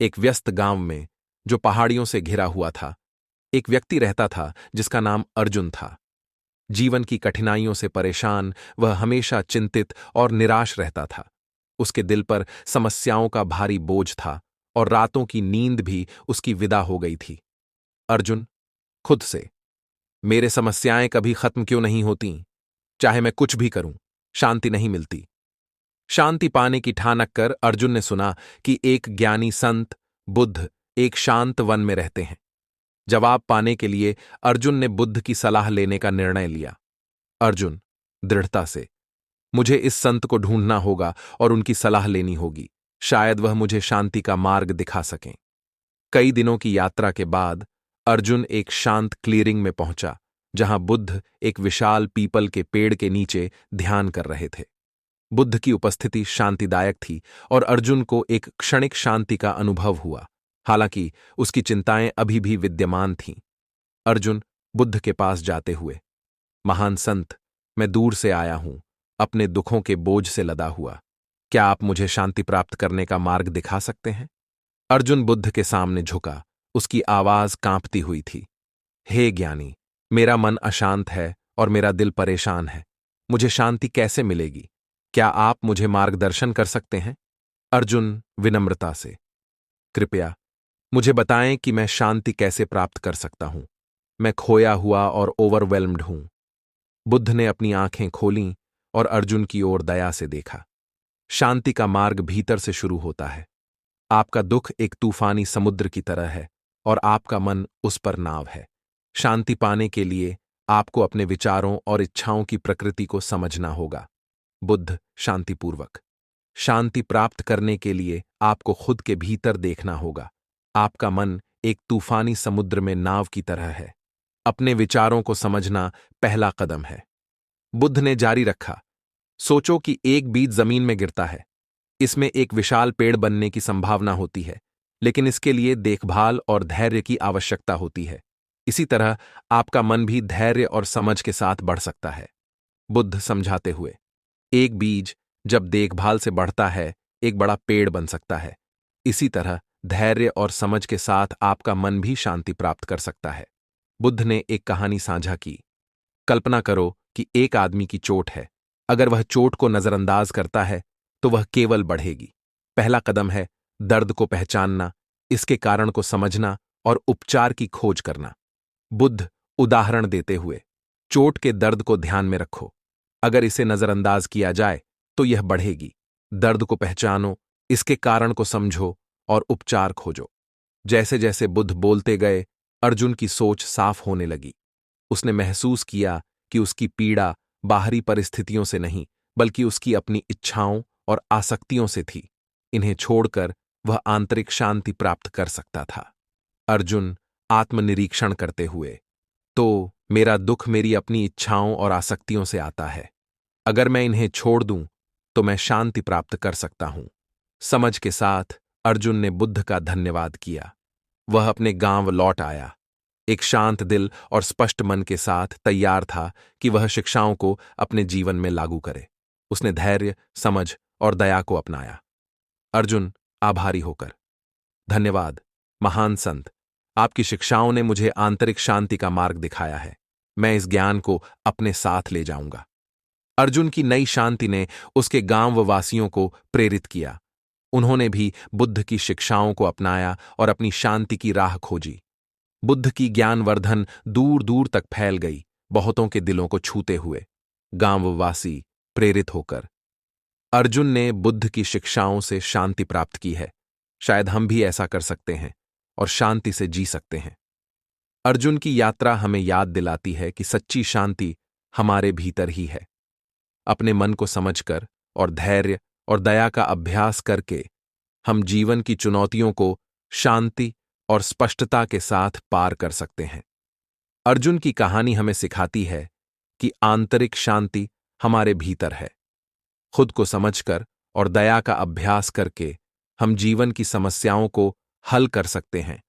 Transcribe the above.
एक व्यस्त गांव में, जो पहाड़ियों से घिरा हुआ था, एक व्यक्ति रहता था जिसका नाम अर्जुन था। जीवन की कठिनाइयों से परेशान वह हमेशा चिंतित और निराश रहता था। उसके दिल पर समस्याओं का भारी बोझ था और रातों की नींद भी उसकी विदा हो गई थी। अर्जुन खुद से, मेरे समस्याएं कभी खत्म क्यों नहीं होती? चाहे मैं कुछ भी करूं, शांति नहीं मिलती। शांति पाने की ठानक कर अर्जुन ने सुना कि एक ज्ञानी संत बुद्ध एक शांत वन में रहते हैं। जवाब पाने के लिए अर्जुन ने बुद्ध की सलाह लेने का निर्णय लिया। अर्जुन दृढ़ता से, मुझे इस संत को ढूंढना होगा और उनकी सलाह लेनी होगी। शायद वह मुझे शांति का मार्ग दिखा सकें। कई दिनों की यात्रा के बाद अर्जुन एक शांत क्लीयरिंग में पहुंचा, जहां बुद्ध एक विशाल पीपल के पेड़ के नीचे ध्यान कर रहे थे। बुद्ध की उपस्थिति शांतिदायक थी और अर्जुन को एक क्षणिक शांति का अनुभव हुआ, हालांकि उसकी चिंताएं अभी भी विद्यमान थीं। अर्जुन बुद्ध के पास जाते हुए, महान संत, मैं दूर से आया हूं, अपने दुखों के बोझ से लदा हुआ। क्या आप मुझे शांति प्राप्त करने का मार्ग दिखा सकते हैं? अर्जुन बुद्ध के सामने झुका, उसकी आवाज कांपती हुई थी। हे ज्ञानी, मेरा मन अशांत है और मेरा दिल परेशान है। मुझे शांति कैसे मिलेगी? क्या आप मुझे मार्गदर्शन कर सकते हैं? अर्जुन विनम्रता से, कृपया मुझे बताएं कि मैं शांति कैसे प्राप्त कर सकता हूं। मैं खोया हुआ और ओवरवेल्म्ड हूं। बुद्ध ने अपनी आंखें खोलीं और अर्जुन की ओर दया से देखा। शांति का मार्ग भीतर से शुरू होता है। आपका दुख एक तूफानी समुद्र की तरह है और आपका मन उस पर नाव है। शांति पाने के लिए आपको अपने विचारों और इच्छाओं की प्रकृति को समझना होगा। बुद्ध शांतिपूर्वक, शांति प्राप्त करने के लिए आपको खुद के भीतर देखना होगा। आपका मन एक तूफानी समुद्र में नाव की तरह है। अपने विचारों को समझना पहला कदम है। बुद्ध ने जारी रखा, सोचो कि एक बीज जमीन में गिरता है। इसमें एक विशाल पेड़ बनने की संभावना होती है, लेकिन इसके लिए देखभाल और धैर्य की आवश्यकता होती है। इसी तरह आपका मन भी धैर्य और समझ के साथ बढ़ सकता है। बुद्ध समझाते हुए, एक बीज जब देखभाल से बढ़ता है, एक बड़ा पेड़ बन सकता है। इसी तरह धैर्य और समझ के साथ आपका मन भी शांति प्राप्त कर सकता है। बुद्ध ने एक कहानी साझा की। कल्पना करो कि एक आदमी की चोट है। अगर वह चोट को नजरअंदाज करता है तो वह केवल बढ़ेगी। पहला कदम है दर्द को पहचानना, इसके कारण को समझना और उपचार की खोज करना। बुद्ध उदाहरण देते हुए, चोट के दर्द को ध्यान में रखो। अगर इसे नजरअंदाज किया जाए तो यह बढ़ेगी। दर्द को पहचानो, इसके कारण को समझो और उपचार खोजो। जैसे जैसे बुद्ध बोलते गए, अर्जुन की सोच साफ होने लगी। उसने महसूस किया कि उसकी पीड़ा बाहरी परिस्थितियों से नहीं, बल्कि उसकी अपनी इच्छाओं और आसक्तियों से थी। इन्हें छोड़कर वह आंतरिक शांति प्राप्त कर सकता था। अर्जुन आत्मनिरीक्षण करते हुए, तो मेरा दुख मेरी अपनी इच्छाओं और आसक्तियों से आता है। अगर मैं इन्हें छोड़ दूं तो मैं शांति प्राप्त कर सकता हूं। समझ के साथ अर्जुन ने बुद्ध का धन्यवाद किया। वह अपने गांव लौट आया, एक शांत दिल और स्पष्ट मन के साथ तैयार था कि वह शिक्षाओं को अपने जीवन में लागू करे। उसने धैर्य, समझ और दया को अपनाया। अर्जुन आभारी होकर, धन्यवाद महान संत, आपकी शिक्षाओं ने मुझे आंतरिक शांति का मार्ग दिखाया है। मैं इस ज्ञान को अपने साथ ले जाऊंगा। अर्जुन की नई शांति ने उसके गांव वासियों को प्रेरित किया। उन्होंने भी बुद्ध की शिक्षाओं को अपनाया और अपनी शांति की राह खोजी। बुद्ध की ज्ञानवर्धन दूर दूर तक फैल गई, बहुतों के दिलों को छूते हुए। गांववासी प्रेरित होकर, अर्जुन ने बुद्ध की शिक्षाओं से शांति प्राप्त की है। शायद हम भी ऐसा कर सकते हैं और शांति से जी सकते हैं। अर्जुन की यात्रा हमें याद दिलाती है कि सच्ची शांति हमारे भीतर ही है। अपने मन को समझकर और धैर्य और दया का अभ्यास करके हम जीवन की चुनौतियों को शांति और स्पष्टता के साथ पार कर सकते हैं। अर्जुन की कहानी हमें सिखाती है कि आंतरिक शांति हमारे भीतर है। खुद को समझकर और दया का अभ्यास करके हम जीवन की समस्याओं को हल कर सकते हैं